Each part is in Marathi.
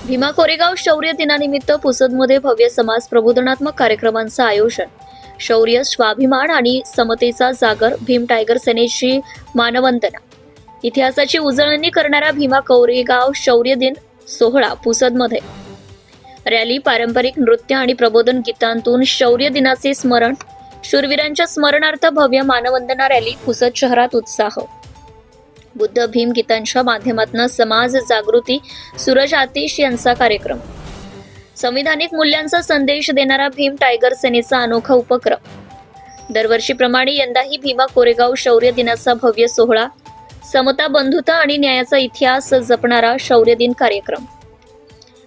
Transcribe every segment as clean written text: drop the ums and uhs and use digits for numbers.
भीमा कोरेगाव शौर्य दिनानिमित्त पुसदमध्ये भव्य समाज प्रबोधनात्मक कार्यक्रमांचं आयोजन. शौर्य, स्वाभिमान आणि समतेचा जागर. भीम टायगर सेनेची मानवंदना. इतिहासाची उजळणी करणारा भीमा कोरेगाव शौर्य दिन सोहळा पुसदमध्ये. रॅली, पारंपरिक नृत्य आणि प्रबोधन गीतांतून शौर्य दिनाचे स्मरण. शूरवीरांच्या स्मरणार्थ भव्य मानवंदना रॅली. पुसद शहरात उत्साह. बुद्ध भीम गीतांच्या माध्यमातून समाज जागृती. सूरज आतिश यांचा कार्यक्रम. संविधानिक मूल्यांचा संदेश देणारा भीम टायगर सेनेचा अनोखा उपक्रम. दरवर्षीप्रमाणे यंदाही भीमा कोरेगाव शौर्य दिनाचा भव्य सोहळा. समता, बंधुता आणि न्यायाचा इतिहास जपणारा शौर्य दिन कार्यक्रम.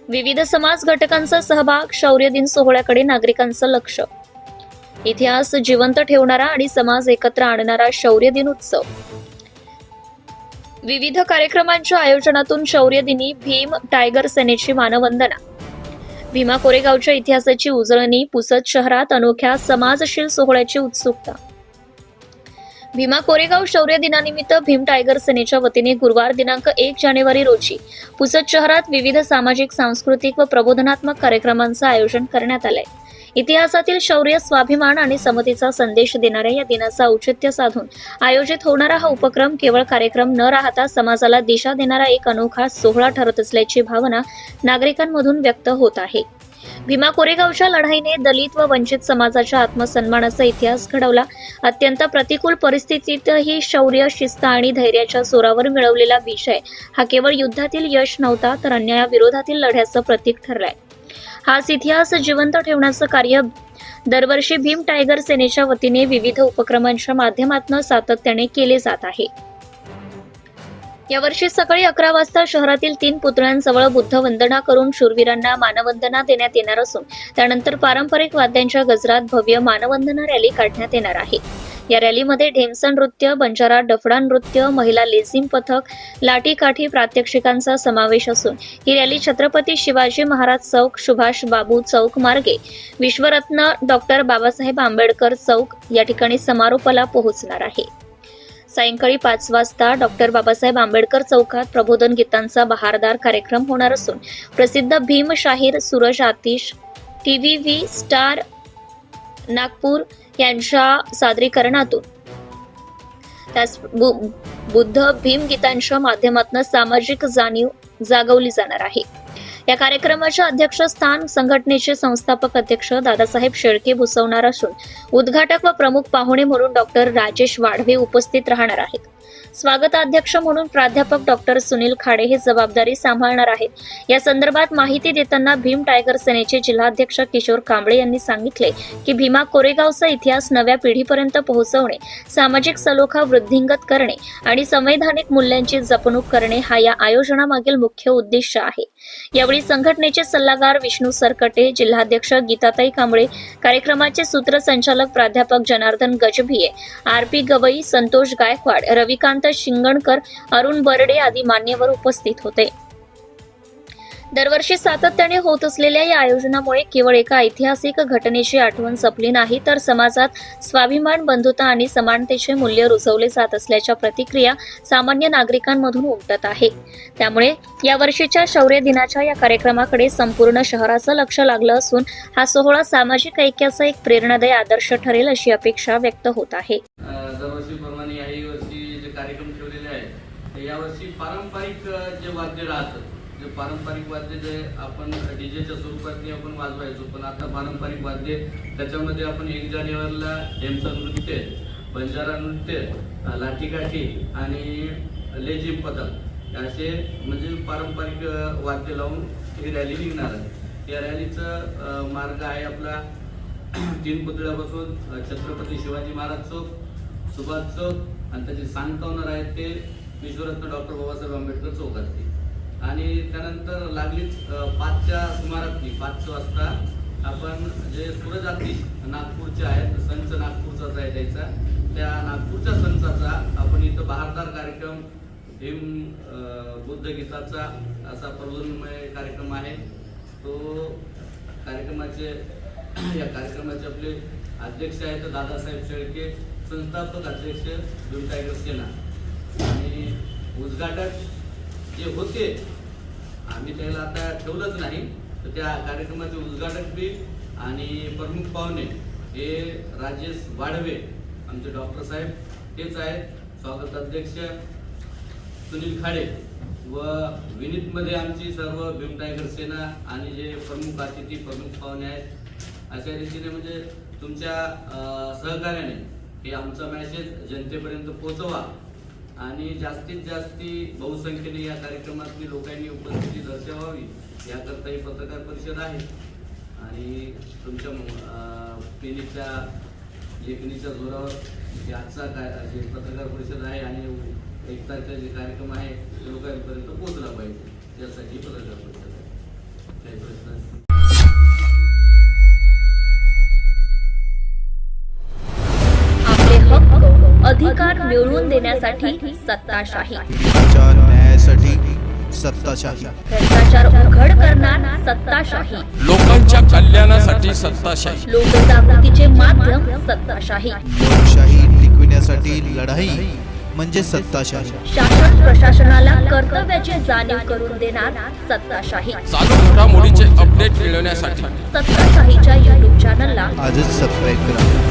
विविध समाज घटकांचा सहभाग. शौर्य दिन सोहळ्याकडे नागरिकांचं लक्ष. इतिहास जिवंत ठेवणारा आणि समाज एकत्र आणणारा शौर्य दिन उत्सव. विविध कार्यक्रमांच्या आयोजनातून शौर्य दिनी भीम टायगर सेनेची मानवंदना. भीमा कोरेगावच्या इतिहासाची उजळणी. पुसद शहरात अनोख्या समाजशील सोहळ्याची उत्सुकता. भीमा कोरेगाव शौर्य दिनानिमित्त भीम टायगर सेनेच्या वतीने गुरुवार दिनांक 1 जानेवारी रोजी पुसद शहरात विविध सामाजिक, सांस्कृतिक व प्रबोधनात्मक कार्यक्रमांचं आयोजन करण्यात आलंय. इतिहासातील शौर्य, स्वाभिमान आणि समतेचा संदेश देणाऱ्या या दिनाचं औचित्य साधून आयोजित होणारा हा उपक्रम केवळ कार्यक्रम न राहता समाजाला दिशा देणारा एक अनोखा सोहळा ठरत असल्याची भावना नागरिकांमधून व्यक्त होत आहे. भीमा कोरेगावच्या लढाईने दलित व वंचित समाजाच्या आत्मसन्मानाचा इतिहास घडवला. अत्यंत प्रतिकूल परिस्थितीतही शौर्य, शिस्त आणि धैर्याच्या जोरावर मिळवलेला विजय हा केवळ युद्धातील यश नव्हता, तर अन्यायाविरोधातील लढ्याचं प्रतीक ठरलाय. हाच इतिहास जिवंत ठेवण्याचं कार्य दरवर्षी भीम टायगर सेनेच्या वतीने विविध उपक्रमांच्या माध्यमातून सातत्याने केले जात आहे. यावर्षी सकाळी 11 वाजता शहरातील 3 पुतळ्यांजवळ बुद्ध वंदना करून शूरवीरांना मानवंदना देण्यात येणार असून त्यानंतर पारंपरिक वाद्यांच्या गजरात भव्य मानवंदना रॅली काढण्यात येणार आहे. या रॅलीमध्ये ढेमसा नृत्य, बंजारा डफडा नृत्य, महिला लेझिम पथक, लाठी-काठी प्रात्यक्षिकांचा समावेश असून ही रॅली छत्रपती शिवाजी महाराज चौक, सुभाष बाबू चौक मार्गे विश्वरत्न डॉक्टर बाबासाहेब आंबेडकर चौक या ठिकाणी समारोपाला पोहोचणार आहे. सायंकाळी 5 वाजता डॉक्टर बाबासाहेब आंबेडकर चौकात प्रबोधन गीतांचा बहारदार कार्यक्रम होणार असून प्रसिद्ध भीम शाहीर सूरज आतिश, TVV स्टार नागपूर यांच्या सादरीकरणातून त्यास बुद्ध भीम गीतांच्या माध्यमातून सामाजिक जाणीव जागवली जाणार आहे. या कार्यक्रमाचे अध्यक्षस्थान संघटनेचे संस्थापक अध्यक्ष दादासाहेब शेळके भूषवणार असून उद्घाटक व प्रमुख पाहुणे म्हणून डॉक्टर राजेश वाढवे उपस्थित राहणार आहेत. स्वागताध्यक्ष म्हणून प्राध्यापक डॉक्टर सुनील खाडे हे जबाबदारी सांभाळणार आहेत. या संदर्भात माहिती देताना भीम टायगर सेनेचे जिल्हाध्यक्ष किशोर कांबळे यांनी सांगितले की भीमा कोरेगावचा इतिहास नव्या पिढीपर्यंत पोहोचवणे, सामाजिक सलोखा वृद्धिंगत करणे आणि संवैधानिक मूल्यांची जपणूक करणे हा या आयोजनामागील मुख्य उद्देश आहे. यावेळी संघटनेचे सल्लागार विष्णू सरकटे, जिल्हाध्यक्ष गीताताई कांबळे, कार्यक्रमाचे सूत्रसंचालक प्राध्यापक जनार्दन गजभिये, RP गवई, संतोष गायकवाड, रविकांत शिंगणकर, अरुण बर्डे आदी मान्यवर उपस्थित होते. दरवर्षी सातत्याने होत असलेल्या या आयोजनामुळे केवळ एका ऐतिहासिक घटनेची आठवण जपली नाही, तर समाजात स्वाभिमान, बंधुता आणि समानतेचे मूल्य रुजवले जात असल्याच्या प्रतिक्रिया सामान्य नागरिकांमधून उमटत आहे. त्यामुळे या वर्षीच्या शौर्य दिनाच्या या कार्यक्रमाकडे संपूर्ण शहराचं लक्ष लागलं असून हा सोहळा सामाजिक ऐक्याचा एक प्रेरणादायी आदर्श ठरेल अशी अपेक्षा व्यक्त होत आहे. दरवर्षीप्रमाणे याही वर्षी जे कार्यक्रम ठेवलेले आहेत, यावर्षी पारंपरिक जे वाद्य राहतं, जे पारंपरिक वाद्य जे आपण डीजेच्या स्वरूपात आपण वाजवायचो, पण आता पारंपरिक वाद्य त्याच्यामध्ये आपण 1 जानेवारीला ढेमसा नृत्य, बंजारा नृत्य, लाठीकाठी आणि लेझिम पथक असे म्हणजे पारंपरिक वाद्य लावून ही रॅली निघणार आहे. या रॅलीचा मार्ग आहे आपला 3 पुतळ्यापासून छत्रपती शिवाजी महाराज चौक, सुभाष चौक आणि त्याचे सांगतावणार आहेत ते विश्वरत्न डॉक्टर बाबासाहेब आंबेडकर चौकातली. आणि त्यानंतर लागलीच 5च्या सुमारातली 5 वाजता आपण जे सूरज आतिश नागपूरचे आहेत, संच नागपूरचाच आहे त्याचा, त्या नागपूरच्या संचाचा आपण इथं बहारदार कार्यक्रम भीम बुद्ध गीताचा असा प्रबोधनमय कार्यक्रम आहे. तो या कार्यक्रमाचे आपले अध्यक्ष आहेत दादासाहेब शेळके, संस्थापक अध्यक्ष भीम टायगर सेना, आणि उद्घाटक जे होते आम्ही त्याला आता ठेवलंच नाही, तर त्या कार्यक्रमाचे उद्घाटक बी आणि प्रमुख पाहुणे हे राजेश वाढवे आमचे डॉक्टर साहेब हेच आहेत, स्वागत अध्यक्ष सुनील खाडे व विनीतमध्ये आमची सर्व भीम टायगर सेना आणि जे प्रमुख अतिथी प्रमुख पाहुणे आहेत. अशा रीतीने म्हणजे तुमच्या सहकार्याने हे आमचा मेसेज जनतेपर्यंत पोहोचवा आणि जास्तीत जास्ती बहुसंख्येने या कार्यक्रमातली लोकांनी उपस्थिती दर्शवावी याकरता ही पत्रकार परिषद आहे. आणि तुमच्या क्लिनिकच्या लेखणीच्या जोरावर जे आजचा जे पत्रकार परिषद आहे आणि 1 तारखेचा जे कार्यक्रम आहे ते लोकांपर्यंत पोहोचला पाहिजे, यासाठी पत्रकार परिषद आहे. काही प्रश्न? आपले हक्क अधिकार मिळवून देण्यासाठी सत्ताशाही, न्यायासाठी सत्ताशाही, भ्रष्टाचार उघड करणार सत्ताशाही, लोकांच्या कल्याणासाठी सत्ताशाही, लोकजागृतीचे माध्यम सत्ताशाही, लोकशाही टिकविण्यासाठी लढाई म्हणजे सत्ताशाही, शासन प्रशासनाला कर्तव्याची जाणीव करून देणार सत्ताशाही. चालू घडामोडीचे अपडेट मिळवण्यासाठी सत्ताशाहीच्या YouTube चॅनलला आजच सबस्क्राईब करा.